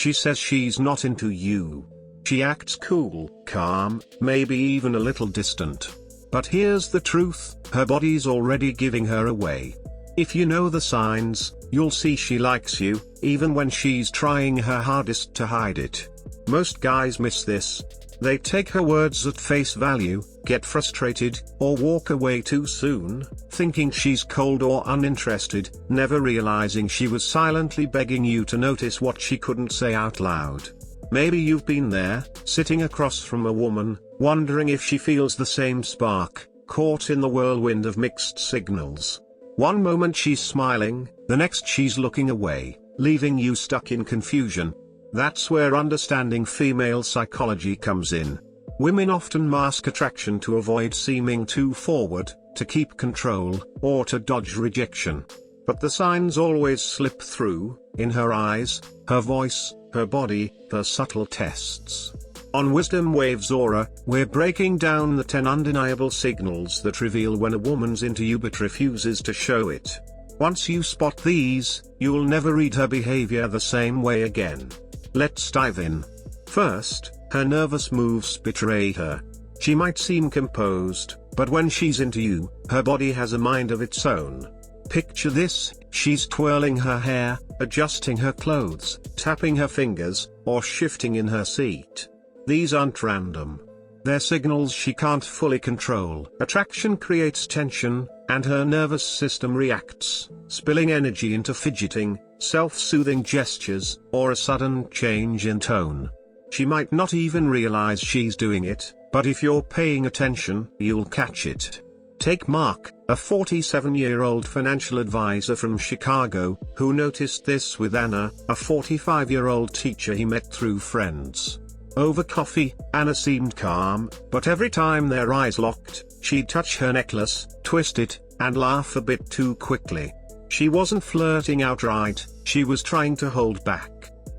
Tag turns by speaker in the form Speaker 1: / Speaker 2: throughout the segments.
Speaker 1: She says she's not into you. She acts cool, calm, maybe even a little distant. But here's the truth, her body's already giving her away. If you know the signs, you'll see she likes you, even when she's trying her hardest to hide it. Most guys miss this. They take her words at face value, get frustrated, or walk away too soon, thinking she's cold or uninterested, never realizing she was silently begging you to notice what she couldn't say out loud. Maybe you've been there, sitting across from a woman, wondering if she feels the same spark, caught in the whirlwind of mixed signals. One moment she's smiling, the next she's looking away, leaving you stuck in confusion. That's where understanding female psychology comes in. Women often mask attraction to avoid seeming too forward, to keep control, or to dodge rejection. But the signs always slip through, in her eyes, her voice, her body, her subtle tests. On Wisdom Waves Aura, we're breaking down the 10 undeniable signals that reveal when a woman's into you but refuses to show it. Once you spot these, you'll never read her behavior the same way again. Let's dive in. First, her nervous moves betray her. She might seem composed, but when she's into you, her body has a mind of its own. Picture this, she's twirling her hair, adjusting her clothes, tapping her fingers, or shifting in her seat. These aren't random. They're signals she can't fully control. Attraction creates tension, and her nervous system reacts, spilling energy into fidgeting, self-soothing gestures, or a sudden change in tone. She might not even realize she's doing it, but if you're paying attention, you'll catch it. Take Mark, a 47-year-old financial advisor from Chicago, who noticed this with Anna, a 45-year-old teacher he met through friends. Over coffee, Anna seemed calm, but every time their eyes locked, she'd touch her necklace, twist it, and laugh a bit too quickly. She wasn't flirting outright, she was trying to hold back.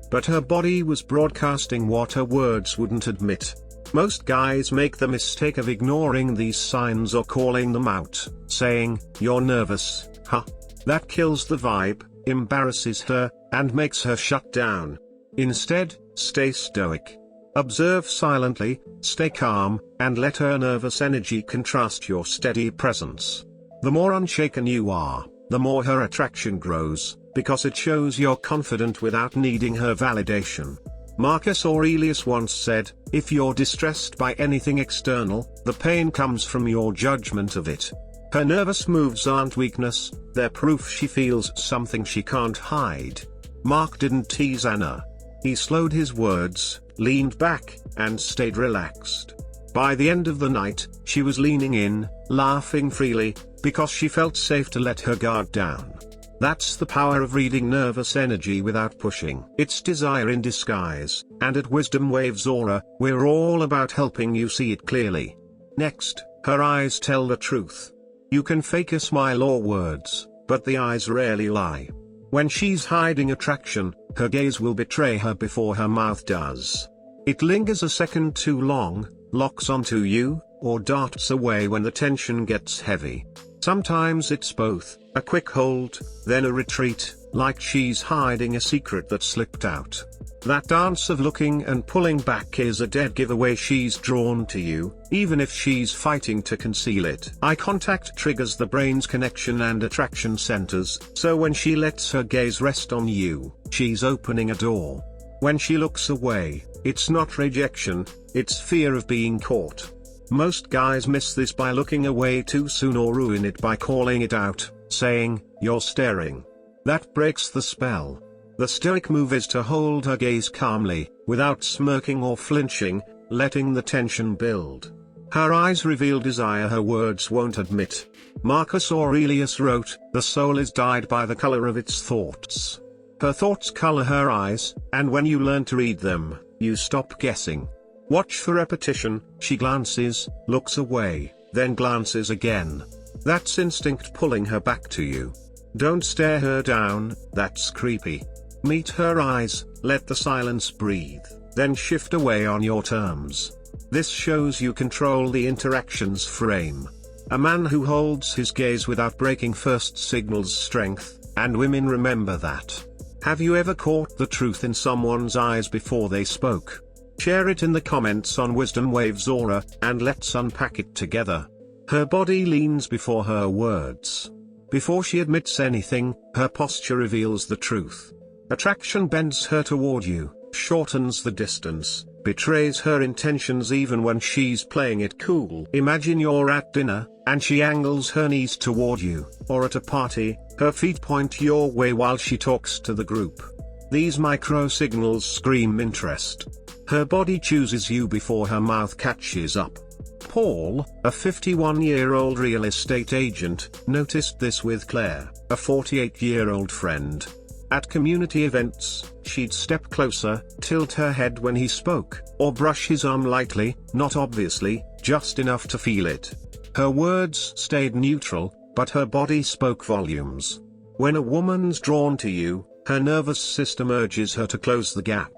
Speaker 1: But her body was broadcasting what her words wouldn't admit. Most guys make the mistake of ignoring these signs or calling them out, saying, "You're nervous, huh?" That kills the vibe, embarrasses her, and makes her shut down. Instead, stay stoic. Observe silently, stay calm, and let her nervous energy contrast your steady presence. The more unshaken you are, the more her attraction grows, because it shows you're confident without needing her validation. Marcus Aurelius once said, "If you're distressed by anything external, the pain comes from your judgment of it." Her nervous moves aren't weakness, they're proof she feels something she can't hide. Mark didn't tease Anna. He slowed his words, leaned back, and stayed relaxed. By the end of the night, she was leaning in, laughing freely, because she felt safe to let her guard down. That's the power of reading nervous energy without pushing. It's desire in disguise, and at Wisdom Waves Aura, we're all about helping you see it clearly. Next, her eyes tell the truth. You can fake a smile or words, but the eyes rarely lie. When she's hiding attraction, her gaze will betray her before her mouth does. It lingers a second too long, locks onto you, or darts away when the tension gets heavy. Sometimes it's both, a quick hold, then a retreat, like she's hiding a secret that slipped out. That dance of looking and pulling back is a dead giveaway she's drawn to you, even if she's fighting to conceal it. Eye contact triggers the brain's connection and attraction centers, so when she lets her gaze rest on you, she's opening a door. When she looks away, it's not rejection, it's fear of being caught. Most guys miss this by looking away too soon or ruin it by calling it out, saying, "You're staring." That breaks the spell. The stoic move is to hold her gaze calmly, without smirking or flinching, letting the tension build. Her eyes reveal desire her words won't admit. Marcus Aurelius wrote, "The soul is dyed by the color of its thoughts." Her thoughts color her eyes, and when you learn to read them, you stop guessing. Watch for repetition. She glances, looks away, then glances again. That's instinct pulling her back to you. Don't stare her down, that's creepy. Meet her eyes, let the silence breathe, then shift away on your terms. This shows you control the interaction's frame. A man who holds his gaze without breaking first signals strength, and women remember that. Have you ever caught the truth in someone's eyes before they spoke? Share it in the comments on WisdomWavesAura, and let's unpack it together. Her body leans before her words. Before she admits anything, her posture reveals the truth. Attraction bends her toward you, shortens the distance, betrays her intentions even when she's playing it cool. Imagine you're at dinner, and she angles her knees toward you, or at a party, her feet point your way while she talks to the group. These micro signals scream interest. Her body chooses you before her mouth catches up. Paul, a 51-year-old real estate agent, noticed this with Claire, a 48-year-old friend. At community events, she'd step closer, tilt her head when he spoke, or brush his arm lightly, not obviously, just enough to feel it. Her words stayed neutral, but her body spoke volumes. When a woman's drawn to you, her nervous system urges her to close the gap.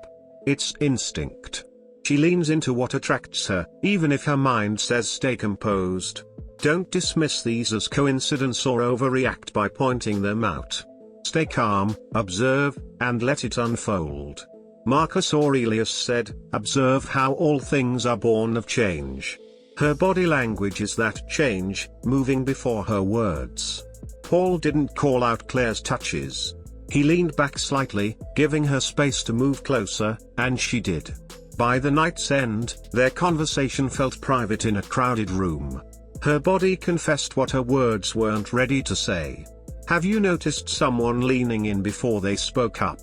Speaker 1: It's instinct. She leans into what attracts her, even if her mind says stay composed. Don't dismiss these as coincidence or overreact by pointing them out. Stay calm, observe, and let it unfold. Marcus Aurelius said, "Observe how all things are born of change." Her body language is that change, moving before her words. Paul didn't call out Claire's touches. He leaned back slightly, giving her space to move closer, and she did. By the night's end, their conversation felt private in a crowded room. Her body confessed what her words weren't ready to say. Have you noticed someone leaning in before they spoke up?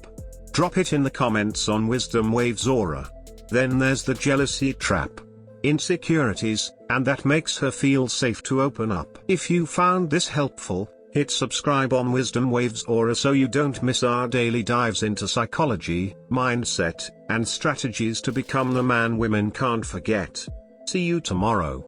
Speaker 1: Drop it in the comments on WisdomWavesAura. Then there's the jealousy trap. Insecurities, and that makes her feel safe to open up. If you found this helpful, hit subscribe on WisdomWavesAura so you don't miss our daily dives into psychology, mindset, and strategies to become the man women can't forget. See you tomorrow.